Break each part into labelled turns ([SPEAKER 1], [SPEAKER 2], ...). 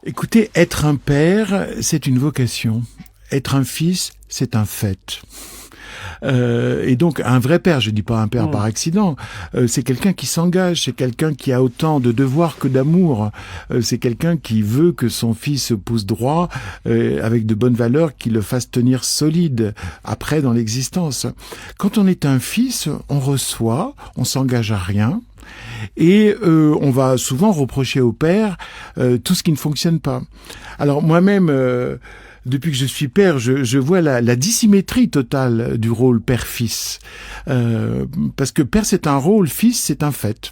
[SPEAKER 1] Écoutez, être un père, c'est une vocation. Être un fils, c'est un fait. Et donc un vrai père, je dis pas un père par accident, c'est quelqu'un qui s'engage, c'est quelqu'un qui a autant de devoirs que d'amour, c'est quelqu'un qui veut que son fils pousse droit, avec de bonnes valeurs, qui le fasse tenir solide après dans l'existence. Quand on est un fils, on reçoit, on s'engage à rien. Et on va souvent reprocher au père tout ce qui ne fonctionne pas. Alors moi-même, depuis que je suis père, je vois la dissymétrie totale du rôle père-fils. Parce que père, c'est un rôle, fils, c'est un fait.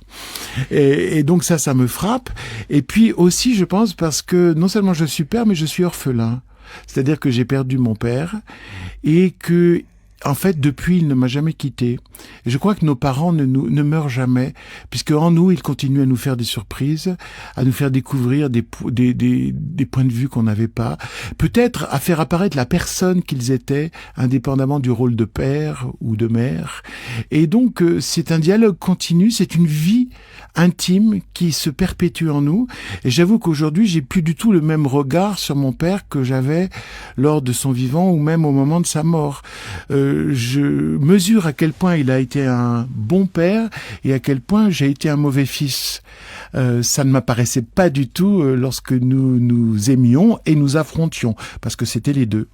[SPEAKER 1] Et donc ça me frappe. Et puis aussi, je pense, parce que non seulement je suis père, mais je suis orphelin. C'est-à-dire que j'ai perdu mon père et que en fait, depuis, il ne m'a jamais quitté. Et je crois que nos parents ne meurent jamais, puisque en nous, ils continuent à nous faire des surprises, à nous faire découvrir des points de vue qu'on n'avait pas, peut-être à faire apparaître la personne qu'ils étaient, indépendamment du rôle de père ou de mère. Et donc, c'est un dialogue continu, c'est une vie intime qui se perpétue en nous. Et j'avoue qu'aujourd'hui, j'ai plus du tout le même regard sur mon père que j'avais lors de son vivant ou même au moment de sa mort. Je mesure à quel point il a été un bon père et à quel point j'ai été un mauvais fils. Ça ne m'apparaissait pas du tout lorsque nous nous aimions et nous affrontions, parce que c'était les deux.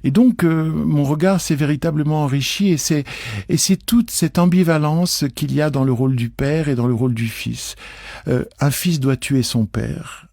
[SPEAKER 1] Et donc, mon regard s'est véritablement enrichi et c'est toute cette ambivalence qu'il y a dans le rôle du père et dans le rôle du fils. Un fils doit tuer son père.